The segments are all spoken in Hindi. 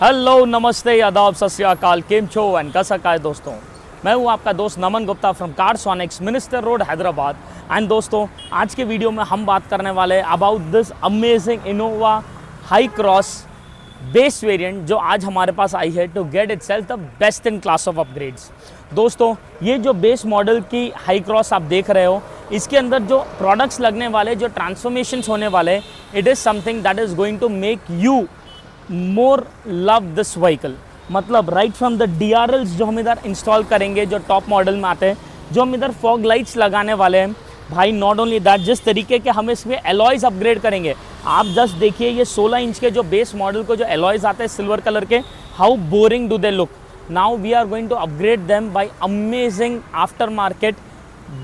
हेलो नमस्ते आदाब सत श्री अकाल केम छो एंड कैसा का है दोस्तों। मैं हूं आपका दोस्त Naman Gupta from Carsonics minister road Hyderabad. And दोस्तों आज के वीडियो में हम बात करने वाले हैं about this amazing Innova Hycross base variant जो आज हमारे पास आई है to get itself the best in class of upgrades. दोस्तों ये जो बेस मॉडल की हाई क्रॉस आप देख रहे हो, इसके अंदर जो प्रोडक्ट्स लगने वाले, जो ट्रांसफॉर्मेशंस होने वाले, it is something that is going to make you more love this vehicle. मतलब राइट फ्रॉम द DRLs जो हम इधर इंस्टॉल करेंगे, जो टॉप मॉडल में आते हैं, जो हम इधर फॉग लाइट्स लगाने वाले हैं भाई, नॉट ओनली दैट, जिस तरीके के हम इसमें एलॉयज़ अपग्रेड करेंगे। आप जस्ट देखिए ये 16 इंच के जो बेस मॉडल को जो एलॉयज़ आते हैं सिल्वर कलर के, how boring do they look. Now we are going to upgrade them by amazing aftermarket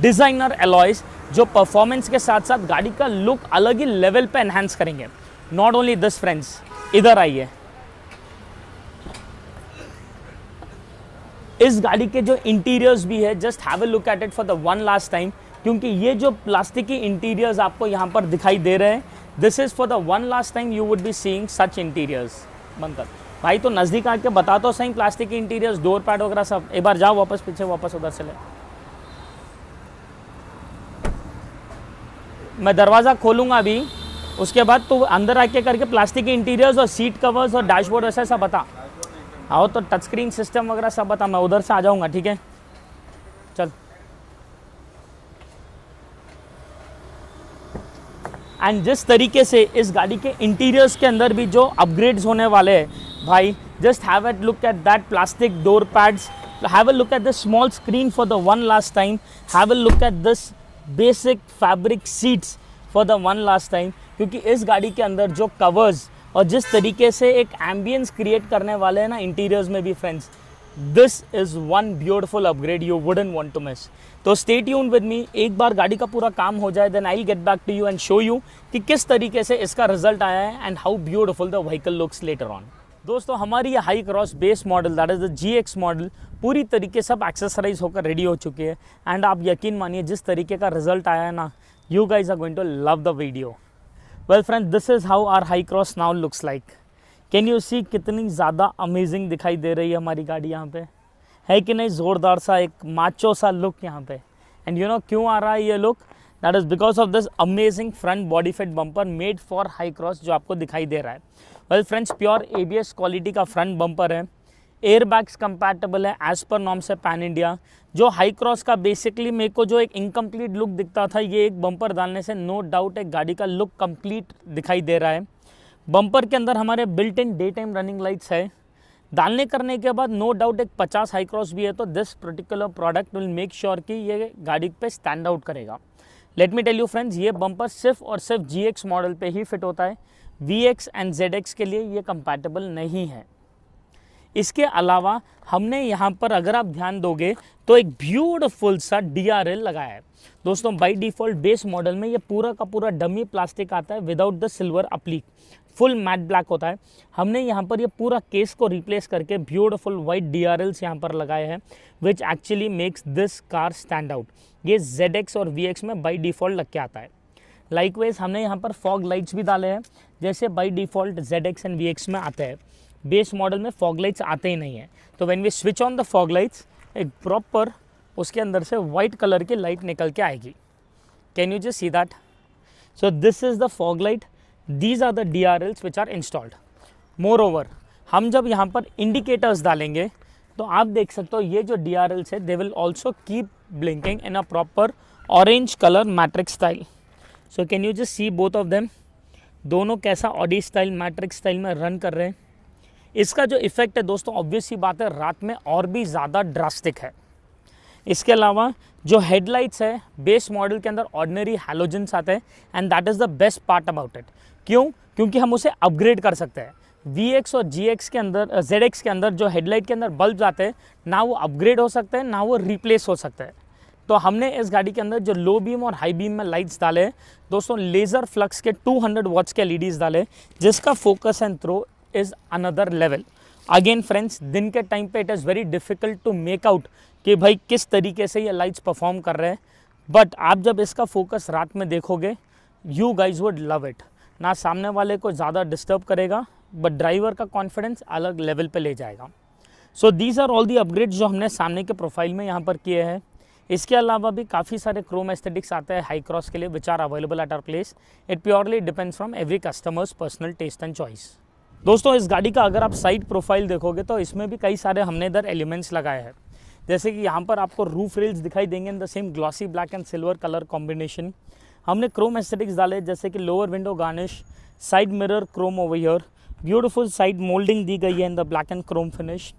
designer alloys, जो परफॉर्मेंस के साथ साथ गाड़ी का लुक अलग ही लेवल पे एनहांस करेंगे। नॉट ओनली दिस फ्रेंड्स, इधर आइए, इस गाड़ी के जो इंटीरियर्स भी है, just have a look at it for the one last time, क्योंकि ये जो प्लास्टिक की इंटीरियर्स आपको यहाँ पर दिखाई दे रहे हैं, this is for the one last time you would be seeing such interiors. बनकर भाई तो नज़दीक आके बता तो सही, प्लास्टिक की इंटीरियर्स, डोर पैड वगैरह सब। एक बार जाओ वापस पीछे, वापस उधर से ले। मैं दरवाज़ा खोलूँगा अभी, उसके बाद तो अंदर आके करके प्लास्टिक के इंटीरियर्स और सीट कवर्स और डैशबोर्ड ऐसा सब बता। आओ तो टच स्क्रीन सिस्टम वगैरह सब बता, मैं उधर से आ जाऊंगा, ठीक है चल। एंड जिस तरीके से इस गाड़ी के इंटीरियर्स के अंदर भी जो अपग्रेड्स होने वाले हैं भाई, just have a look at that plastic door pads, have a look at the small screen for the one last time, have a look at this basic fabric seats for the one last time. क्योंकि इस गाड़ी के अंदर जो कवर्स और जिस तरीके से एक एम्बियंस क्रिएट करने वाले हैं ना इंटीरियर्स में भी friends, this is one beautiful upgrade you wouldn't want to miss. तो स्टे ट्यून्ड विद मी, एक बार गाड़ी का पूरा काम हो जाए, then I will get back to you and show you कि किस तरीके से इसका रिजल्ट आया है and how beautiful the vehicle looks later on. दोस्तों हमारी ये Hycross base model that is the GX model पूरी तरीके से अब एक्सेसराइज होकर रेडी हो चुकी है। एंड आप यकीन मानिए जिस तरीके का रिजल्ट आया है ना, you guys are going to love the video. Well friend, this is how our Hycross now looks like. Can you see कितनी ज़्यादा अमेजिंग दिखाई दे रही है हमारी गाड़ी यहाँ पे, है कि नहीं? ज़ोरदार सा एक माचो सा लुक यहाँ पे। एंड यू नो क्यों आ रहा है ये look? That is because of this amazing front body fit bumper made for high cross जो आपको दिखाई दे रहा है। Well friends, pure ABS quality का फ्रंट बम्पर है, एयर बैग्स कंपैटिबल है एज पर नॉर्म से पैन इंडिया। जो हाई क्रॉस का बेसिकली मेरे को जो एक इनकम्प्लीट लुक दिखता था, ये एक बम्पर डालने से नो डाउट एक गाड़ी का लुक कंप्लीट दिखाई दे रहा है। बम्पर के अंदर हमारे built in day time running lights है, डालने करने के बाद नो डाउट एक 50 हाई क्रॉस भी है, तो this particular product will make sure कि ये गाड़ी पे स्टैंड आउट करेगा। Let me tell you friends, ये बम्पर सिर्फ और सिर्फ GX मॉडल पे ही फिट होता है, VX एंड ZX के लिए ये कंपैटिबल नहीं है। इसके अलावा हमने यहाँ पर अगर आप ध्यान दोगे तो एक ब्यूटीफुल सा DRL लगाया है। दोस्तों बाय डिफ़ॉल्ट बेस मॉडल में ये पूरा का पूरा डमी प्लास्टिक आता है without the silver applique, full matte black होता है। हमने यहाँ पर ये पूरा केस को रिप्लेस करके ब्यूटीफुल वाइट DRLs यहाँ पर लगाए हैं, which actually makes this car stand out. ये ZX और VX में बाय डिफ़ॉल्ट लग के आता है। लाइकवाइज हमने यहाँ पर फॉग लाइट्स भी डाले हैं, जैसे by default ZX and VX में आते हैं। बेस मॉडल में फॉग लाइट्स आते ही नहीं है, तो when we switch on the fog lights, एक प्रॉपर उसके अंदर से वाइट कलर की लाइट निकल के आएगी। Can you just see that? So this is the fog light, these are the DRLs which are installed. Moreover हम जब यहाँ पर इंडिकेटर्स डालेंगे तो आप देख सकते हो ये जो DRLs है, they will also keep blinking in a proper orange colour matrix style. So can you just C both of them, दोनों कैसा ऑडी स्टाइल मैट्रिक्स स्टाइल में रन कर रहे हैं। इसका जो इफेक्ट है दोस्तों, ऑब्वियस ही बात है, रात में और भी ज़्यादा ड्रास्टिक है। इसके अलावा जो हेडलाइट्स है बेस मॉडल के अंदर ऑर्डिनरी हैलोजन्स आते हैं, and that is the best part about it. क्यों? क्योंकि हम उसे अपग्रेड कर सकते हैं। VX और GX के अंदर, ZX के अंदर जो हेडलाइट के अंदर बल्ब आते हैं, ना वो अपग्रेड हो सकते हैं ना वो रिप्लेस हो सकते हैं। तो हमने इस गाड़ी के अंदर जो लो बीम और हाई बीम में लाइट्स डाले हैं दोस्तों, लेज़र फ्लक्स के 200 वॉट्स के LEDs डाले, जिसका focus and throw is another level. Again friends, दिन के टाइम पे it is very difficult to make out कि भाई किस तरीके से ये लाइट्स परफॉर्म कर रहे हैं, बट आप जब इसका फोकस रात में देखोगे, you guys would love it. ना सामने वाले को ज़्यादा डिस्टर्ब करेगा, बट ड्राइवर का कॉन्फिडेंस अलग लेवल पे ले जाएगा। So these are all the upgrades जो हमने सामने के प्रोफाइल में यहाँ पर किए हैं। इसके अलावा भी काफ़ी सारे क्रोम एस्थेटिक्स आते हैं हाई क्रॉस के लिए, which are available at our place. It purely depends from every customers personal taste and choice. दोस्तों, इस गाड़ी का अगर आप साइड प्रोफाइल देखोगे तो इसमें भी कई सारे हमने इधर एलिमेंट्स लगाए हैं, जैसे कि यहाँ पर आपको रूफ रेल्स दिखाई देंगे in the same glossy black and silver colour combination. हमने क्रोम एस्थेटिक्स डाले, जैसे कि lower window garnish, side mirror chrome over here, beautiful side moulding दी गई है in the black and chrome finish.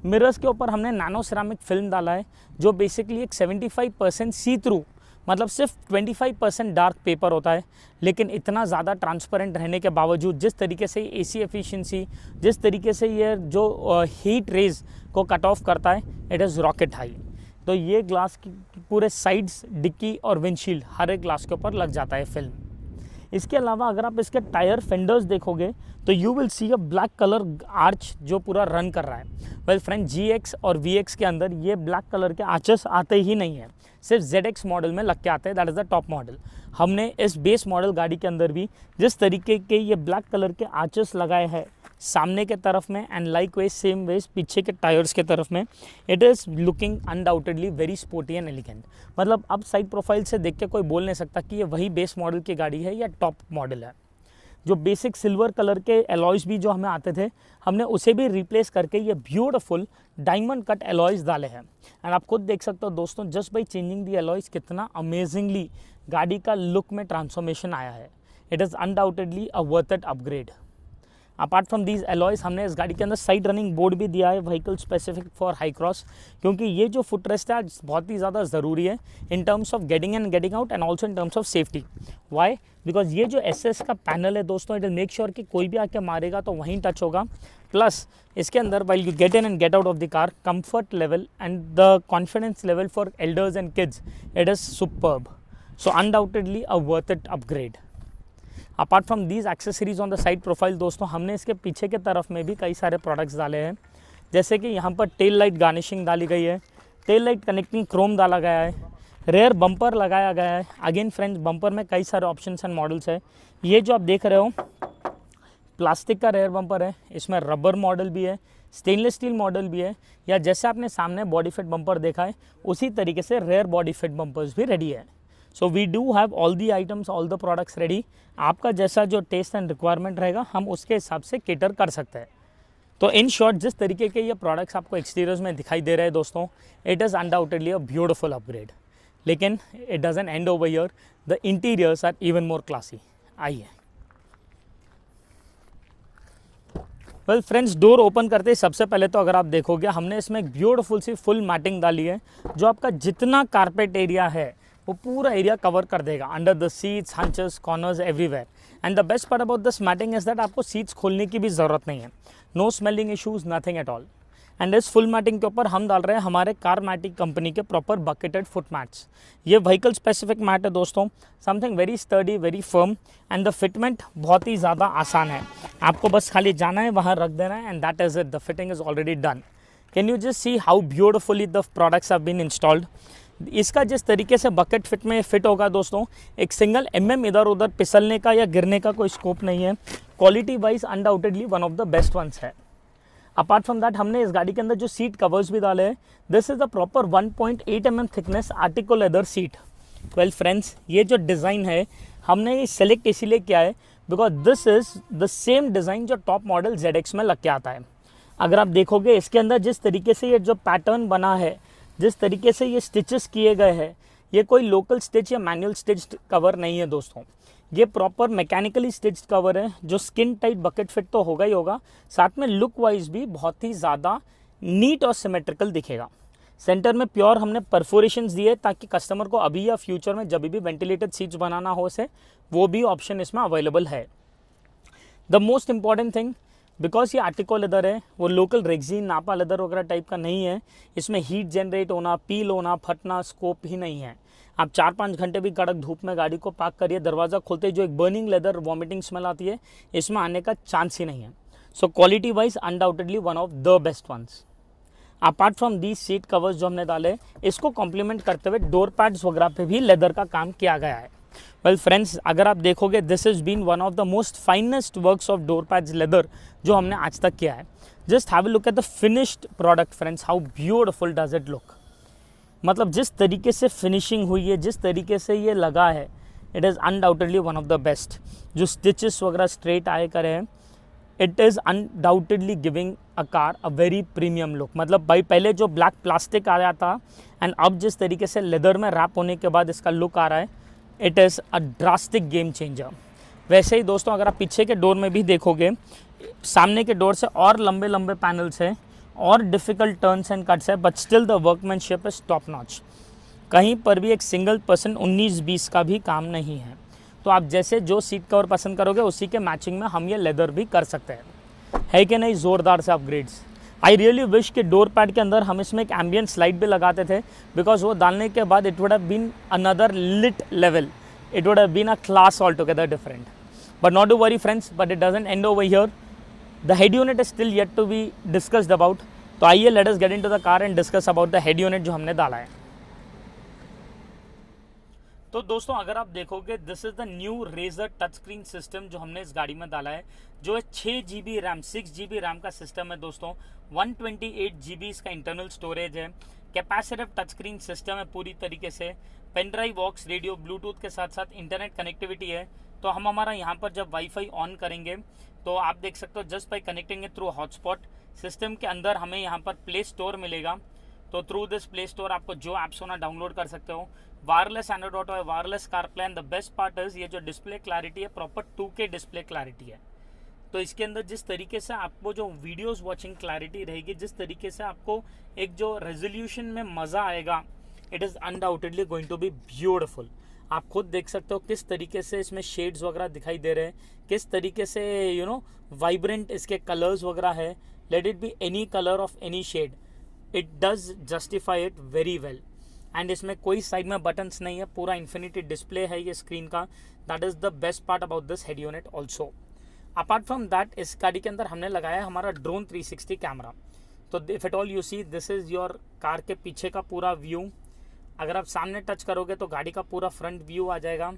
Mirrors के ऊपर हमने नैनो सिरामिक फिल्म डाला है, जो बेसिकली एक 75% सी थ्रू, मतलब सिर्फ 25% डार्क पेपर होता है, लेकिन इतना ज़्यादा ट्रांसपेरेंट रहने के बावजूद जिस तरीके से एसी एफिशिएंसी, जिस तरीके से ये जो हीट रेज को कट ऑफ करता है, इट इज़ रॉकेट हाई। तो ये ग्लास की पूरे साइड्स, डिक्की और विंडशील्ड हर एक ग्लास के ऊपर लग जाता है फिल्म। इसके अलावा अगर आप इसके टायर फेंडर्स देखोगे तो you will see a black colour arch जो पूरा रन कर रहा है। वेल फ्रेंड, GX और VX के अंदर ये ब्लैक कलर के आर्चेस आते ही नहीं है, सिर्फ ZX मॉडल में लग के आते हैं, that is the top model. हमने इस बेस मॉडल गाड़ी के अंदर भी जिस तरीके के ये ब्लैक कलर के आर्चेस लगाए हैं सामने के तरफ में, and likewise same ways पीछे के टायर्स के तरफ में, it is looking undoubtedly very sporty and elegant. मतलब अब साइड प्रोफाइल से देख के कोई बोल नहीं सकता कि ये वही बेस मॉडल की गाड़ी है या टॉप मॉडल है। जो बेसिक सिल्वर कलर के एलॉयज़ भी जो हमें आते थे, हमने उसे भी रिप्लेस करके ये ब्यूटीफुल डायमंड कट एलॉयज़ डाले हैं। एंड आप खुद देख सकते हो दोस्तों, just by changing the alloys कितना अमेजिंगली गाड़ी का लुक में ट्रांसफॉर्मेशन आया है। It is undoubtedly a worth it upgrade. Apart from these alloys, हमने इस गाड़ी के अंदर साइड रनिंग बोर्ड भी दिया है, vehicle specific for high cross, क्योंकि ये जो फुट रेस्ट है आज बहुत ही ज़्यादा ज़रूरी है in terms of getting and getting out and also in terms of safety. Why? Because ये जो SS का पैनल है दोस्तों, इट विल मेक श्योर कि कोई भी आके मारेगा तो वहीं टच होगा। प्लस इसके अंदर while you get in and get out of the car, comfort level and the confidence level for elders and kids, it is superb. So undoubtedly a worth it upgrade. Apart from these accessories on the side profile दोस्तों, हमने इसके पीछे के तरफ में भी कई सारे प्रोडक्ट्स डाले हैं, जैसे कि यहाँ पर टेल लाइट गार्निशिंग डाली गई है, टेल लाइट कनेक्टिंग क्रोम डाला गया है, रेयर बम्पर लगाया गया है। अगेन फ्रेंड्स, बम्पर में कई सारे ऑप्शंस एंड मॉडल्स है। ये जो आप देख रहे हो प्लास्टिक का रेयर बम्पर है, इसमें रबर मॉडल भी है, स्टेनलेस स्टील मॉडल भी है, या जैसे आपने सामने बॉडी फिट बम्पर देखा है उसी तरीके से रेयर बॉडी फिट बम्पर्स भी रेडी है। So we do have all the items, all the products ready. आपका जैसा जो टेस्ट एंड रिक्वायरमेंट रहेगा हम उसके हिसाब से केटर कर सकते हैं। तो इन शॉर्ट, जिस तरीके के ये प्रोडक्ट्स आपको एक्सटीरियर्स में दिखाई दे रहे हैं दोस्तों, it is undoubtedly a beautiful upgrade. लेकिन it doesn't end over here, the interiors are even more classy. आइए। वेल फ्रेंड्स, डोर ओपन करते ही सबसे पहले तो अगर आप देखोगे, हमने इसमें एक ब्यूटीफुल सी फुल मैटिंग डाली है, जो आपका जितना कारपेट एरिया है वो पूरा एरिया कवर कर देगा, under the seats, hunches, corners, everywhere. And the best part about this matting is that आपको सीट्स खोलने की भी ज़रूरत नहीं है, no smelling issues, nothing at all. And इस फुल मैटिंग के ऊपर हम डाल रहे हैं हमारे कार मैटिक कंपनी के प्रॉपर बकेटेड फुट मैट्स। ये व्हीकल स्पेसिफिक मैट है दोस्तों, something very sturdy, very firm, and the fitment बहुत ही ज़्यादा आसान है। आपको बस खाली जाना है, वहाँ रख देना है, and that is it, the fitting is already done. Can you just see how beautifully the products have been installed. इसका जिस तरीके से बकेट फिट में फिट होगा दोस्तों, एक सिंगल इधर उधर फिसलने का या गिरने का कोई स्कोप नहीं है। Quality wise undoubtedly one of the best ones है। अपार्ट फ्रॉम दैट, हमने इस गाड़ी के अंदर जो सीट कवर्स भी डाले हैं, this is the proper 1.8 mm thickness Artico leather seat. Well friends, ये जो डिज़ाइन है हमने ये सेलेक्ट इसीलिए किया है because this is the same design जो टॉप मॉडल ZX में लग के आता है। अगर आप देखोगे इसके अंदर जिस तरीके से ये जो पैटर्न बना है, जिस तरीके से ये स्टिचेस किए गए हैं, ये कोई लोकल स्टिच या मैनुअल स्टिच्ड कवर नहीं है दोस्तों, ये प्रॉपर मैकेनिकली स्टिच्ड कवर है, जो स्किन टाइट बकेट फिट तो होगा ही होगा, साथ में लुक वाइज भी बहुत ही ज़्यादा नीट और सिमेट्रिकल दिखेगा। सेंटर में प्योर हमने परफोरेशंस दिए ताकि कस्टमर को अभी या फ्यूचर में जब भी वेंटिलेटेड सीट्स बनाना हो से वो भी ऑप्शन इसमें अवेलेबल है। The most important thing, because ये आर्टिको लेदर है, वो लोकल रेक्सीन नापा लेदर वगैरह टाइप का नहीं है, इसमें हीट जनरेट होना, पील होना, फटना स्कोप ही नहीं है। आप 4-5 घंटे भी कड़क धूप में गाड़ी को पार्क करिए, दरवाज़ा खोलते ही जो एक बर्निंग लेदर वॉमिटिंग स्मेल आती है, इसमें आने का चांस ही नहीं है। So quality wise undoubtedly one of the best ones. Apart from these seat covers जो हमने डाले, इसको कॉम्प्लीमेंट करते हुए डोर पैड्स वगैरह पे भी लेदर का काम किया गया है। वेल फ्रेंड्स, अगर आप देखोगे this is been one of the most finest works of door pads leather जो हमने आज तक किया है। Just have a look at the finished product friends, how beautiful does it look. मतलब जिस तरीके से फिनिशिंग हुई है, जिस तरीके से ये लगा है, it is undoubtedly one of the best. जो स्टिचेस वगैरह स्ट्रेट आए करे हैं, it is undoubtedly giving a car a very premium look. मतलब भाई पहले जो ब्लैक प्लास्टिक आया था एंड अब जिस तरीके से लेदर में रैप होने के बाद इसका लुक आ रहा है, it is a drastic game changer. वैसे ही दोस्तों, अगर आप पीछे के डोर में भी देखोगे, सामने के डोर से और लंबे लंबे पैनल्स हैं और डिफ़िकल्ट टर्न्स एंड कट्स है, but still the workmanship is top notch. कहीं पर भी एक सिंगल पर्सन 19-20 का भी काम नहीं है। तो आप जैसे जो सीट कवर पसंद करोगे उसी के मैचिंग में हम ये लेदर भी कर सकते हैं, है कि नहीं? ज़ोरदार से अपग्रेड्स। आई रियली विश कि डोर पैड के अंदर हम इसमें एक एम्बियंट स्लाइड भी लगाते थे, बिकॉज वो डालने के बाद it would have been another lit level, it would have been a class all together different. But not to worry friends, but it doesn't end over here. The head unit is still yet to be discussed about. तो आइए let us get into the car and discuss about the head unit जो हमने डाला है। तो दोस्तों, अगर आप देखोगे, this is the new razor touch screen system जो हमने इस गाड़ी में डाला है, जो है 6 GB रैम, 6 GB रैम का सिस्टम है दोस्तों। 128 GB इसका इंटरनल स्टोरेज है। कैपेसिटिव टच स्क्रीन सिस्टम है पूरी तरीके से। Pen drive, aux, radio, Bluetooth के साथ साथ इंटरनेट कनेक्टिविटी है। तो हम हमारा यहाँ पर जब वाईफाई ऑन करेंगे तो आप देख सकते हो, just by connecting it through hotspot, system के अंदर हमें यहाँ पर प्ले स्टोर मिलेगा। तो थ्रू दिस प्ले स्टोर आपको जो ऐप्स होना डाउनलोड कर सकते हो। वायरलेस एंड्रॉइड ऑटो है, wireless CarPlay, and the best part is ये जो डिस्प्ले क्लैरिटी है, प्रॉपर 2K डिस्प्ले क्लैरिटी है। तो इसके अंदर जिस तरीके से आपको जो वीडियोस वॉचिंग क्लैरिटी रहेगी, जिस तरीके से आपको एक जो रेजोल्यूशन में मज़ा आएगा, it is undoubtedly going to be beautiful. आप खुद देख सकते हो किस तरीके से इसमें शेड्स वगैरह दिखाई दे रहे हैं, किस तरीके से वाइब्रेंट इसके कलर्स वगैरह है। Let it be any colour of any shade, it does justify it very well. And इसमें कोई साइड में बटन्स नहीं है, पूरा इन्फिनिटी डिस्प्ले है ये स्क्रीन का। That is the best part about this head unit also. Apart from that, इस गाड़ी के अंदर हमने लगाया है हमारा ड्रोन 360 कैमरा। तो if at all you see, this is your car के पीछे का पूरा व्यू। अगर आप सामने टच करोगे तो गाड़ी का पूरा फ्रंट व्यू आ जाएगा।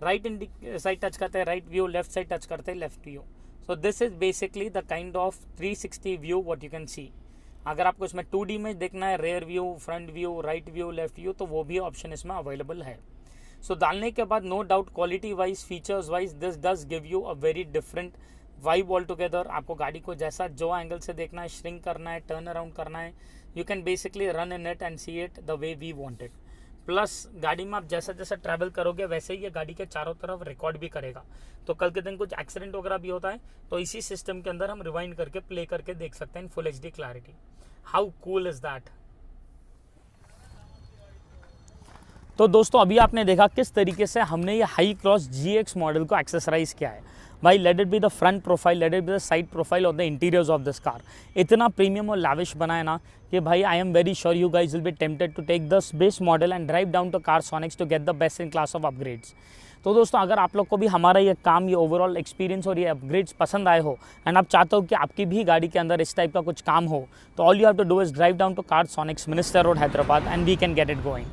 राइट साइड टच करते हैं right view, left side touch करते हैं left view. So this is basically the kind of 360 view what you can see. अगर आपको इसमें 2D में देखना है, rear view, front view, right view, left view, तो वो भी ऑप्शन इसमें अवेलेबल है। सो डालने के बाद no doubt quality wise, features wise, this does give you a very different vibe all together. आपको गाड़ी को जैसा जो एंगल से देखना है, श्रिंक करना है, टर्न अराउंड करना है, you can basically run in it and see it the way we want it. Plus गाड़ी में आप जैसा जैसा ट्रैवल करोगे वैसे ही ये गाड़ी के चारों तरफ रिकॉर्ड भी करेगा। तो कल के दिन कुछ एक्सीडेंट वगैरह भी होता है तो इसी सिस्टम के अंदर हम रिवाइंड करके प्ले करके देख सकते हैं in full HD clarity. How cool is that. तो दोस्तों, अभी आपने देखा किस तरीके से हमने ये हाई क्रॉस GX मॉडल को एक्सेसराइज किया है। भाई, let it be the front profile, let it be the side profile of the interiors of this car. इतना प्रीमियम और लैविश बनाया ना कि भाई I am very sure you guys will be tempted to take the base model and drive down to Carsonics to get the best in class of upgrades. तो दोस्तों, अगर आप लोग को भी हमारा ये काम, ये ओवरऑल एक्सपीरियंस और ये अपग्रेड्स पसंद आए हो एंड आप चाहते हो कि आपकी भी गाड़ी के अंदर इस टाइप का कुछ काम हो, तो all you have to do is drive down to Carsonics, minister road, Hyderabad, and we can get it going.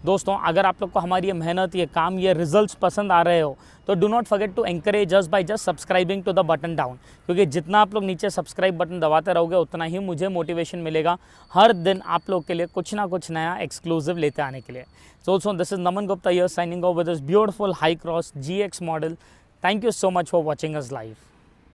दोस्तों, अगर आप लोग को हमारी ये मेहनत, ये काम, ये रिजल्ट्स पसंद आ रहे हो तो do not forget to encourage us by just subscribing to the button down, क्योंकि जितना आप लोग नीचे सब्सक्राइब बटन दबाते रहोगे उतना ही मुझे मोटिवेशन मिलेगा हर दिन आप लोग के लिए कुछ ना कुछ नया एक्सक्लूसिव लेते आने के लिए। So also this is Naman Gupta here signing off with this beautiful high cross GX model. Thank you so much for watching us live.